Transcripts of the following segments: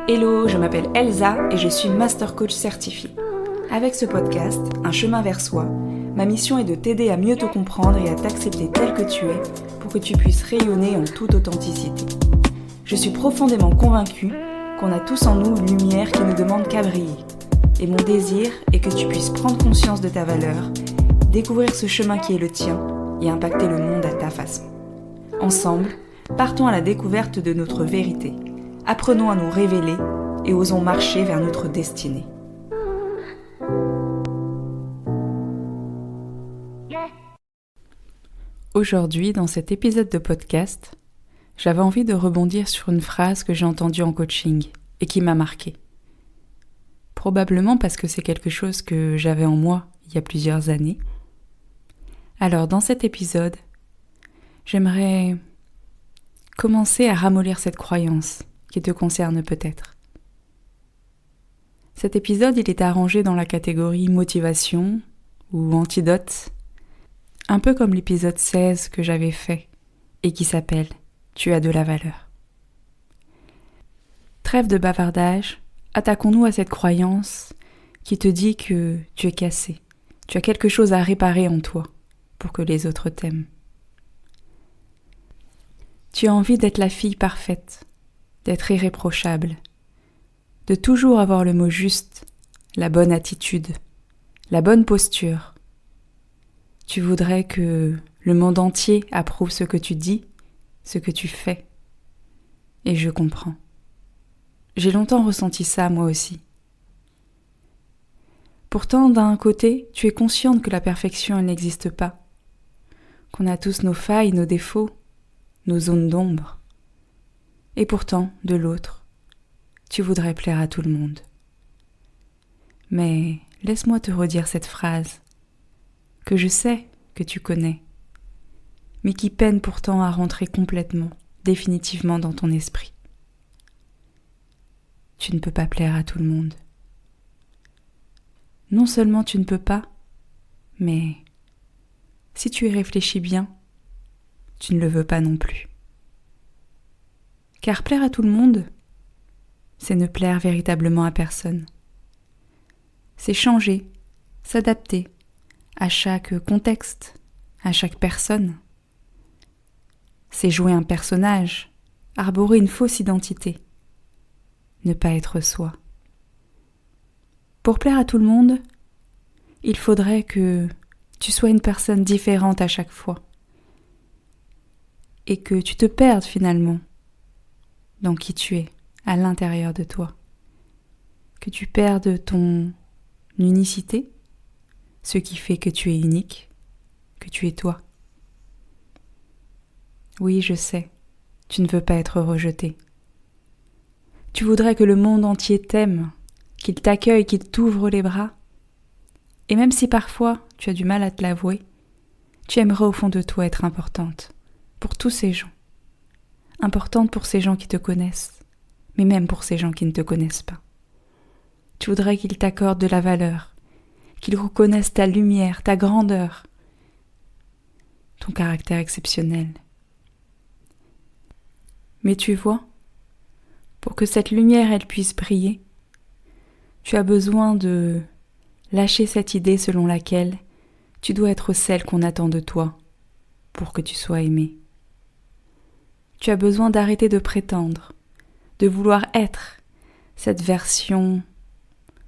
Hello, je m'appelle Elsa et je suis Master Coach certifiée. Avec ce podcast, Un chemin vers soi, ma mission est de t'aider à mieux te comprendre et à t'accepter tel que tu es pour que tu puisses rayonner en toute authenticité. Je suis profondément convaincue qu'on a tous en nous une lumière qui ne demande qu'à briller. Et mon désir est que tu puisses prendre conscience de ta valeur, découvrir ce chemin qui est le tien et impacter le monde à ta façon. Ensemble, partons à la découverte de notre vérité. Apprenons à nous révéler et osons marcher vers notre destinée. Aujourd'hui, dans cet épisode de podcast, j'avais envie de rebondir sur une phrase que j'ai entendue en coaching et qui m'a marquée. Probablement parce que c'est quelque chose que j'avais en moi il y a plusieurs années. Alors, dans cet épisode, j'aimerais commencer à ramollir cette croyance qui te concerne peut-être. Cet épisode, il est arrangé dans la catégorie motivation ou antidote, un peu comme l'épisode 16 que j'avais fait et qui s'appelle « Tu as de la valeur ». Trêve de bavardage, attaquons-nous à cette croyance qui te dit que tu es cassé, tu as quelque chose à réparer en toi pour que les autres t'aiment. Tu as envie d'être la fille parfaite, d'être irréprochable, de toujours avoir le mot juste, la bonne attitude, la bonne posture. Tu voudrais que le monde entier approuve ce que tu dis, ce que tu fais. Et je comprends. J'ai longtemps ressenti ça moi aussi. Pourtant, d'un côté, tu es consciente que la perfection, elle n'existe pas, qu'on a tous nos failles, nos défauts, nos zones d'ombre. Et pourtant, de l'autre, tu voudrais plaire à tout le monde. Mais laisse-moi te redire cette phrase, que je sais que tu connais, mais qui peine pourtant à rentrer complètement, définitivement dans ton esprit. Tu ne peux pas plaire à tout le monde. Non seulement tu ne peux pas, mais si tu y réfléchis bien, tu ne le veux pas non plus. Car plaire à tout le monde, c'est ne plaire véritablement à personne. C'est changer, s'adapter à chaque contexte, à chaque personne. C'est jouer un personnage, arborer une fausse identité, ne pas être soi. Pour plaire à tout le monde, il faudrait que tu sois une personne différente à chaque fois et que tu te perdes finalement dans qui tu es, à l'intérieur de toi. Que tu perdes ton unicité, ce qui fait que tu es unique, que tu es toi. Oui, je sais, tu ne veux pas être rejeté. Tu voudrais que le monde entier t'aime, qu'il t'accueille, qu'il t'ouvre les bras. Et même si parfois tu as du mal à te l'avouer, tu aimerais au fond de toi être importante pour tous ces gens. Importante pour ces gens qui te connaissent, mais même pour ces gens qui ne te connaissent pas. Tu voudrais qu'ils t'accordent de la valeur, qu'ils reconnaissent ta lumière, ta grandeur, ton caractère exceptionnel. Mais tu vois, pour que cette lumière elle puisse briller, tu as besoin de lâcher cette idée selon laquelle tu dois être celle qu'on attend de toi pour que tu sois aimé. Tu as besoin d'arrêter de prétendre, de vouloir être cette version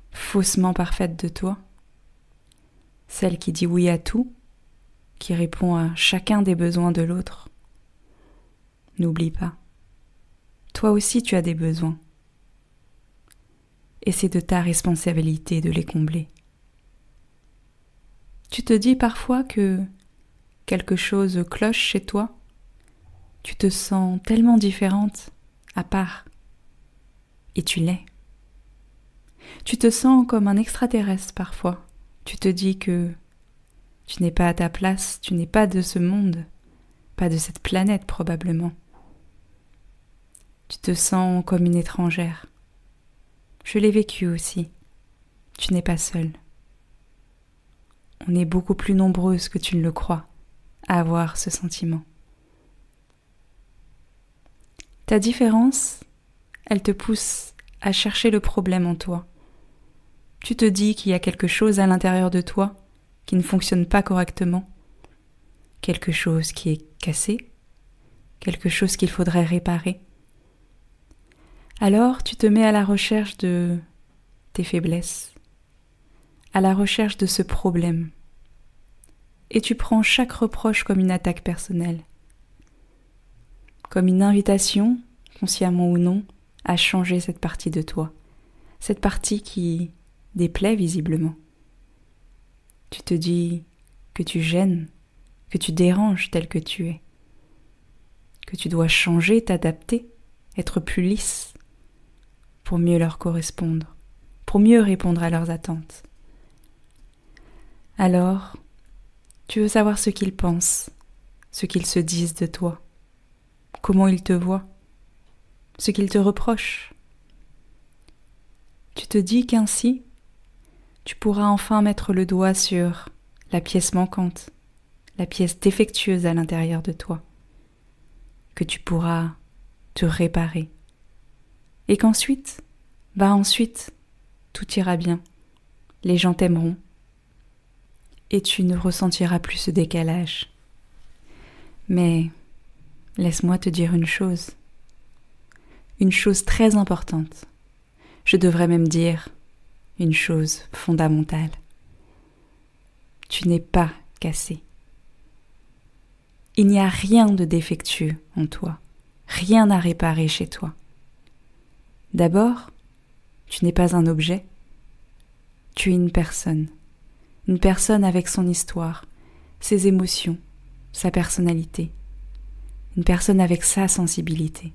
faussement parfaite de toi, celle qui dit oui à tout, qui répond à chacun des besoins de l'autre. N'oublie pas, toi aussi tu as des besoins, et c'est de ta responsabilité de les combler. Tu te dis parfois que quelque chose cloche chez toi, tu te sens tellement différente, à part, et tu l'es. Tu te sens comme un extraterrestre parfois. Tu te dis que tu n'es pas à ta place, tu n'es pas de ce monde, pas de cette planète probablement. Tu te sens comme une étrangère. Je l'ai vécu aussi. Tu n'es pas seule. On est beaucoup plus nombreuses que tu ne le crois à avoir ce sentiment. Ta différence, elle te pousse à chercher le problème en toi. Tu te dis qu'il y a quelque chose à l'intérieur de toi qui ne fonctionne pas correctement, quelque chose qui est cassé, quelque chose qu'il faudrait réparer. Alors tu te mets à la recherche de tes faiblesses, à la recherche de ce problème, et tu prends chaque reproche comme une attaque personnelle, comme une invitation, consciemment ou non, à changer cette partie de toi, cette partie qui déplaît visiblement. Tu te dis que tu gênes, que tu déranges tel que tu es, que tu dois changer, t'adapter, être plus lisse pour mieux leur correspondre, pour mieux répondre à leurs attentes. Alors, tu veux savoir ce qu'ils pensent, ce qu'ils se disent de toi, comment ils te voient, ce qu'ils te reprochent. Tu te dis qu'ainsi, tu pourras enfin mettre le doigt sur la pièce manquante, la pièce défectueuse à l'intérieur de toi, que tu pourras te réparer. Et qu'ensuite, ensuite, tout ira bien. Les gens t'aimeront. Et tu ne ressentiras plus ce décalage. Mais laisse-moi te dire une chose très importante. Je devrais même dire une chose fondamentale. Tu n'es pas cassé. Il n'y a rien de défectueux en toi, rien à réparer chez toi. D'abord, tu n'es pas un objet, tu es une personne avec son histoire, ses émotions, sa personnalité, une personne avec sa sensibilité.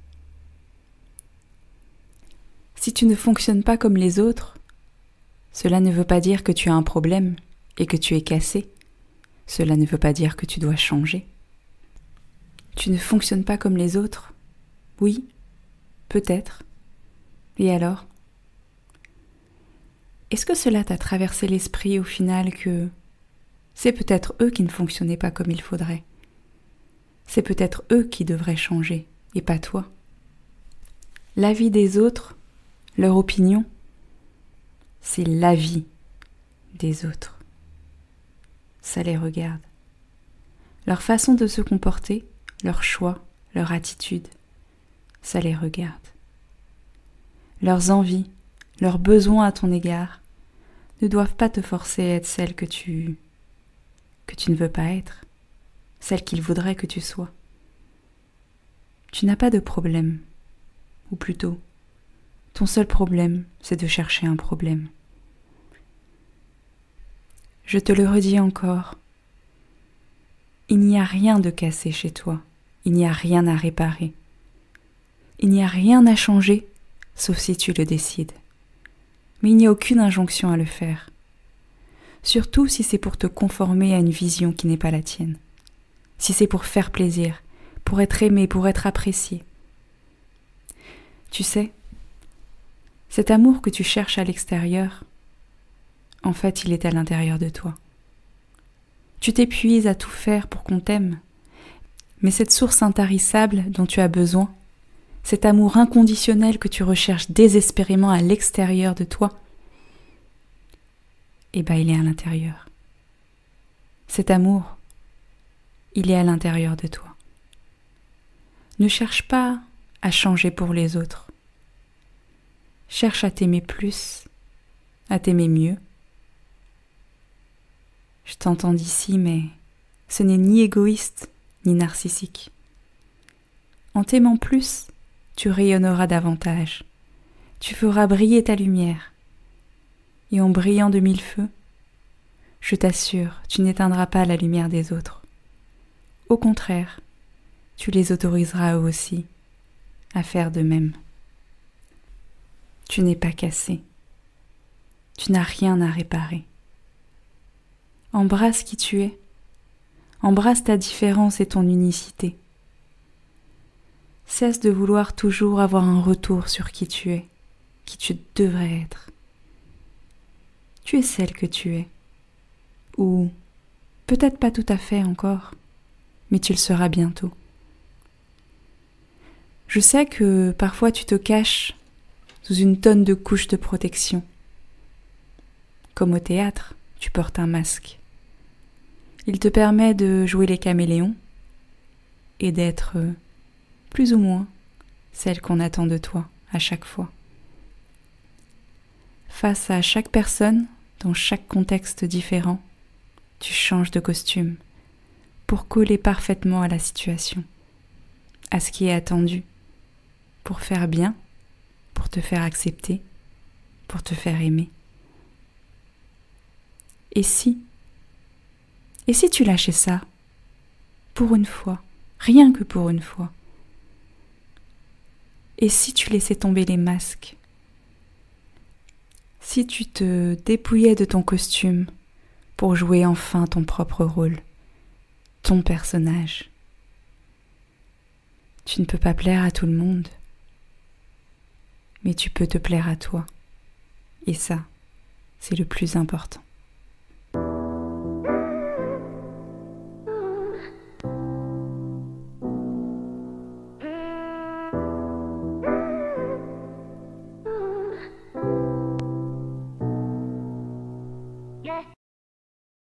Si tu ne fonctionnes pas comme les autres, cela ne veut pas dire que tu as un problème et que tu es cassé. Cela ne veut pas dire que tu dois changer. Tu ne fonctionnes pas comme les autres? Oui, peut-être. Et alors? Est-ce que cela t'a traversé l'esprit au final que c'est peut-être eux qui ne fonctionnaient pas comme il faudrait? C'est peut-être eux qui devraient changer et pas toi? L'avis des autres, leur opinion, c'est l'avis des autres. Ça les regarde. Leur façon de se comporter, leur choix, leur attitude, ça les regarde. Leurs envies, leurs besoins à ton égard ne doivent pas te forcer à être celle que tu ne veux pas être, celle qu'ils voudraient que tu sois. Tu n'as pas de problème, ou plutôt, ton seul problème, c'est de chercher un problème. Je te le redis encore, il n'y a rien de cassé chez toi, il n'y a rien à réparer, il n'y a rien à changer, sauf si tu le décides. Mais il n'y a aucune injonction à le faire, surtout si c'est pour te conformer à une vision qui n'est pas la tienne, si c'est pour faire plaisir, pour être aimé, pour être apprécié. Tu sais, cet amour que tu cherches à l'extérieur, en fait, il est à l'intérieur de toi. Tu t'épuises à tout faire pour qu'on t'aime, mais cette source intarissable dont tu as besoin, cet amour inconditionnel que tu recherches désespérément à l'extérieur de toi, il est à l'intérieur. Cet amour, il est à l'intérieur de toi. Ne cherche pas à changer pour les autres. Cherche à t'aimer plus, à t'aimer mieux. Je t'entends d'ici, mais ce n'est ni égoïste ni narcissique. En t'aimant plus, tu rayonneras davantage. Tu feras briller ta lumière. Et en brillant de mille feux, je t'assure, tu n'éteindras pas la lumière des autres. Au contraire, tu les autoriseras eux aussi à faire de même. Tu n'es pas cassé. Tu n'as rien à réparer. Embrasse qui tu es. Embrasse ta différence et ton unicité. Cesse de vouloir toujours avoir un retour sur qui tu es, qui tu devrais être. Tu es celle que tu es. Ou peut-être pas tout à fait encore, mais tu le seras bientôt. Je sais que parfois tu te caches sous une tonne de couches de protection. Comme au théâtre, tu portes un masque. Il te permet de jouer les caméléons et d'être plus ou moins celle qu'on attend de toi à chaque fois. Face à chaque personne, dans chaque contexte différent, tu changes de costume pour coller parfaitement à la situation, à ce qui est attendu, pour faire bien, pour te faire accepter, pour te faire aimer. Et si tu lâchais ça, pour une fois, rien que pour une fois? Et si tu laissais tomber les masques? Si tu te dépouillais de ton costume pour jouer enfin ton propre rôle, ton personnage? Tu ne peux pas plaire à tout le monde, mais tu peux te plaire à toi. Et ça, c'est le plus important.